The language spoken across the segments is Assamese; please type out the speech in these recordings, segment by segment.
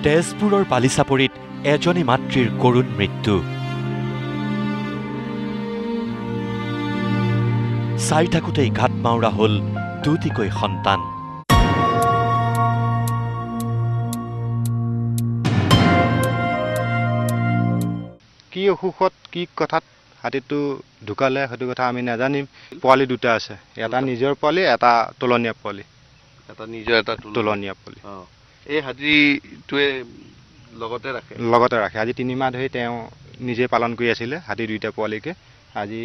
তেজপুৰৰ বালিচাপৰিত এজনী মাতৃৰ কৰুণ মৃত্যু। চাই থাকোঁতেই ঘাট মাউৰা হ'ল দুটিকৈ সন্তান। কি অসুখত কি কথাত হাতীটো ঢুকালে সেইটো কথা আমি নাজানিম। পোৱালি দুটা আছে, এটা নিজৰ পোৱালি, এটা তোলনীয়া পোৱালি। এটা নিজৰ এটা তোলনীয়া পোৱালি। এই হাতীটোৱে লগতে ৰাখে। আজি 3 মাহ ধৰি তেওঁ নিজে পালন কৰি আছিলে হাতী দুইটা পোৱালিকে। আজি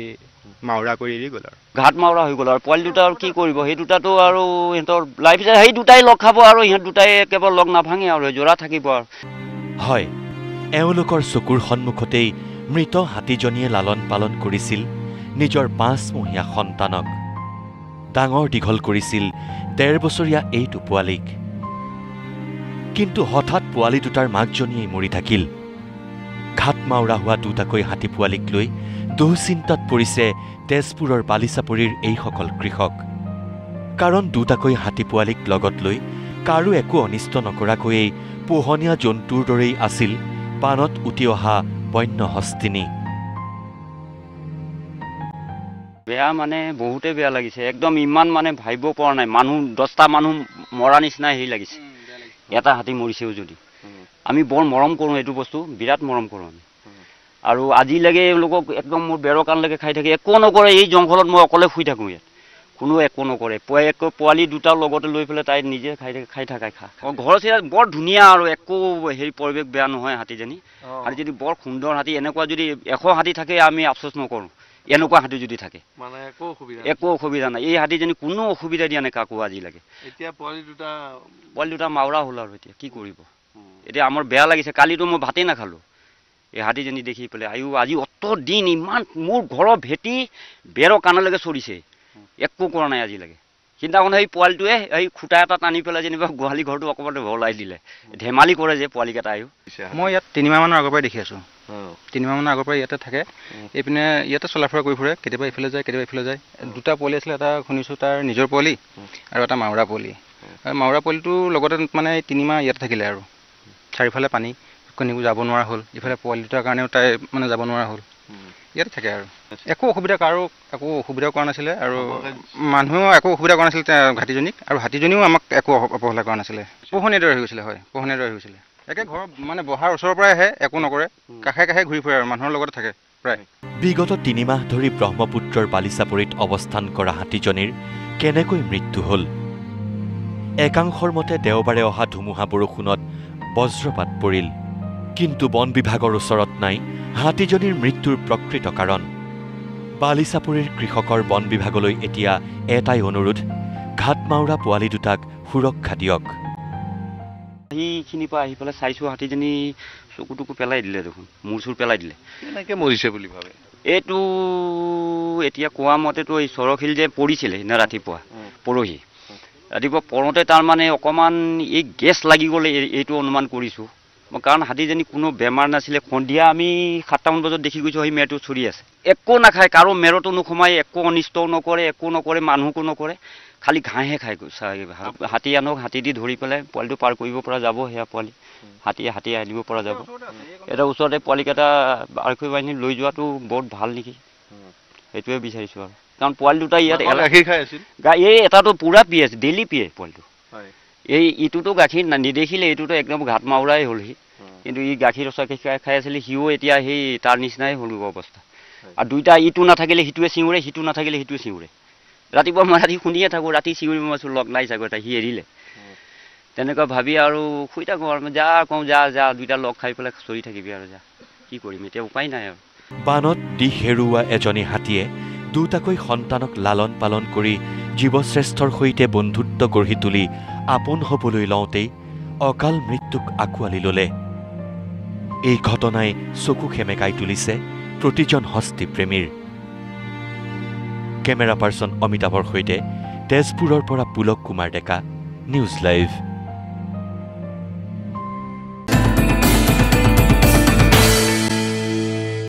মাউৰা কৰি এৰি গ'ল আৰু ঘাট মাউৰা হৈ গ'ল আৰু পোৱালি দুটা আৰু কি কৰিব। সেই দুটাতো আৰু সিহঁতৰ লাইফ সেই দুটাই লগ খাব আৰু সিহঁত দুটাই একেবাৰে লগ নাভাঙে আৰু জোৰা থাকিব আৰু। হয়, এওঁলোকৰ চকুৰ সন্মুখতেই মৃত হাতীজনীয়ে লালন পালন কৰিছিল নিজৰ 5মহীয়া সন্তানক। ডাঙৰ দীঘল কৰিছিল 1.5 বছৰীয়া এইটো পোৱালিক। কিন্তু হঠাৎ পোৱালি দুটাৰ মাকজনীয়েই মৰি থাকিল। ঘাট মাউৰা হোৱা দুটাকৈ হাতী পোৱালিক লৈ দুঃচিন্তাত পৰিছে তেজপুৰৰ বালিচাপৰিৰ এইসকল কৃষক। কাৰণ দুটাকৈ হাতী পোৱালিক লগত লৈ কাৰো একো অনিষ্ট নকৰাকৈয়েই পোহনীয়া জন্তুৰ দৰেই আছিল পানত উটি অহা বন্য হস্তিনী। বেয়া মানে বহুতে বেয়া লাগিছে, একদম ইমান মানে ভাবিব পৰা নাই। মানুহ 10টা মানুহ মৰা নিচিনাই হেৰি লাগিছে। এটা হাতী মৰিছেও যদি আমি বৰ মৰম কৰোঁ, এইটো বস্তু বিৰাট মৰম কৰোঁ আমি। আৰু আজিলৈকে এওঁলোকক একদম মোৰ বেৰৰ কাণলৈকে খাই থাকে, একো নকৰে। এই জংঘলত মই অকলে শুই থাকোঁ, ইয়াত কোনো একো নকৰে। পোৱালি দুটাৰ লগতে লৈ পেলাই তাই নিজে খাই থাকাই খা। ঘৰ চিৰা বৰ ধুনীয়া আৰু একো হেৰি পৰিৱেশ বেয়া নহয় হাতীজনী। আৰু যদি বৰ সুন্দৰ হাতী, এনেকুৱা যদি 100 হাতী থাকে আমি আফচোচ নকৰোঁ। এনেকুৱা হাতী যদি থাকে মানে একো অসুবিধা নাই। এই হাতীজনী কোনো অসুবিধা দিয়া নাই কাকো আজিলৈকে। এতিয়া পোৱালি দুটা মাউৰা হ'ল আৰু এতিয়া কি কৰিব। এতিয়া আমাৰ বেয়া লাগিছে। কালিতো মই ভাতেই নাখালোঁ এই হাতীজনী দেখি পেলাই। আজি অত দিন ইমান মোৰ ঘৰৰ ভেটি বেৰৰ কাণলৈকে চৰিছে, একো কৰা নাই আজিলৈকে। সিদিনাখন সেই পোৱালিটোৱে এই খুটা এটা টানি পেলাই যেনিবা গোহালি ঘৰটো অকণমান ভলাই দিলে। ধেমালি কৰে যে পোৱালিকেইটাইও। মই ইয়াত 3 মাহমানৰ আগৰ পৰাই দেখি আছোঁ। 3 মাহমানৰ আগৰ পৰাই ইয়াতে থাকে। এইপিনে ইয়াতে চলা ফুৰা কৰি ফুৰে, কেতিয়াবা ইফালে যায় কেতিয়াবা ইফালে যায়। দুটা পোৱালি আছিলে, এটা শুনিছোঁ তাৰ নিজৰ পোৱালি আৰু এটা মাউৰা পোৱালি। আৰু মাউৰা পোৱালিটোৰ লগতে মানে 3 মাহ ইয়াতে থাকিলে আৰু চাৰিওফালে পানী কণীবোৰ যাব নোৱাৰা হ'ল। ইফালে পোৱালি দুটাৰ কাৰণেও তাই মানে যাব নোৱাৰা হ'ল। ইয়াতে থাকে আৰু একো অসুবিধা, কাৰো একো অসুবিধাও কৰা নাছিলে আৰু মানুহেও একো অসুবিধা কৰা নাছিলে হাতীজনীক। আৰু হাতীজনীও আমাক একো অৱহেলা কৰা নাছিলে। পোহনীয়া দৰে হৈ গৈছিলে। হয়, পোহনীয়া দৰে হৈ গৈছিলে। একে ঘৰৰ মানে বহাৰ ওচৰৰ পৰাই আহে, একো নকৰে, কাষে কাষে ঘূৰি ফুৰে আৰু মানুহৰ লগতে থাকে প্ৰায়। বিগত 3 মাহ ধৰি ব্ৰহ্মপুত্ৰৰ বালিচাপৰিত অৱস্থান কৰা হাতীজনীৰ কেনেকৈ মৃত্যু হ'ল? একাংশৰ মতে দেওবাৰে অহা ধুমুহা বৰষুণত বজ্ৰপাত পৰিল। কিন্তু বন বিভাগৰ ওচৰত নাই হাতীজনীৰ মৃত্যুৰ প্ৰকৃত কাৰণ। বালিচাপৰিৰ কৃষকৰ বন বিভাগলৈ এতিয়া এটাই অনুৰোধ, ঘাট মাউৰা পোৱালি দুটাক সুৰক্ষা দিয়ক। সেইখিনিৰ পৰা আহি পেলাই চাইছোঁ হাতীজনী চকুটুকু পেলাই দিলে, দেখোন মূৰ চুৰ পেলাই দিলে। কেনেকৈ মৰিছে বুলি ভাবে? এইটো এতিয়া কোৱা মতেতো এই চৰশিল যে পৰিছিলে সিদিনা ৰাতিপুৱা, পৰহি ৰাতিপুৱা পৰোঁতে তাৰমানে অকণমান এই গেছ লাগি গ'লে এইটো অনুমান কৰিছোঁ মই। কাৰণ হাতীজনী কোনো বেমাৰ নাছিলে। সন্ধিয়া আমি 7টামান বজাত দেখি গৈছোঁ সেই মেৰটো চৰি আছে, একো নাখায়, কাৰো মেৰতো নোসোমায়, একো অনিষ্টও নকৰে, একো নকৰে, মানুহকো নকৰে, খালি ঘাঁহে খাই। হাতী আনক, হাতী দি ধৰি পেলাই পোৱালিটো পাৰ কৰিব পৰা যাব। সেয়া পোৱালি হাতী আনিব পৰা যাব। এটা ওচৰতে পোৱালিকেইটা আৰক্ষী বাহিনী লৈ যোৱাটো বহুত ভাল নেকি, সেইটোৱে বিচাৰিছোঁ আৰু। কাৰণ পোৱালি দুটা ইয়াত গাখীৰ খাই আছিল। এই এটাতো পূৰা পিয়ে আছে, ডেইলি পিয়ে পোৱালিটো। এই ইটোতো গাখীৰ নেদেখিলে, এইটোতো একদম ঘাট মাউৰাই হ'লহি। কিন্তু ই গাখীৰ খাই আছিলে, সিও এতিয়া সেই তাৰ নিচিনাই হ'ল অৱস্থা। আৰু দুইটা, ইটো নাথাকিলে সিটোৱে চিঞৰে, সিটো নাথাকিলে সিটোৱে চিঞৰে। ৰাতিপুৱা মই ৰাতি শুনিয়ে থাকোঁ, ৰাতি চিঞৰি মই লগ নাই চাগৈ, তাই সি এৰিলে। তেনেকুৱা ভাবি আৰু শুই থাকোঁ আৰু যা কওঁ যা দুইটা লগ খাই পেলাই চৰি থাকিবি আৰু যা, কি কৰিম এতিয়া, উপায় নাই আৰু। বানত দিশ হেৰুওৱা এজনী হাতীয়ে দুটাকৈ সন্তানক লালন পালন কৰি জীৱশ্ৰেষ্ঠৰ সৈতে বন্ধুত্ব গঢ়ি তুলি আপোন হ'বলৈ লওঁতেই অকাল মৃত্যুক আঁকোৱালি ল'লে। এই ঘটনাই চকু সেমেকাই তুলিছে প্ৰতিজন হস্তীপ্ৰেমীৰ। কেমেৰা পাৰ্চন অমিতাভৰ সৈতে তেজপুৰৰ পৰা পুলক কুমাৰ ডেকা, নিউজ লাইভ।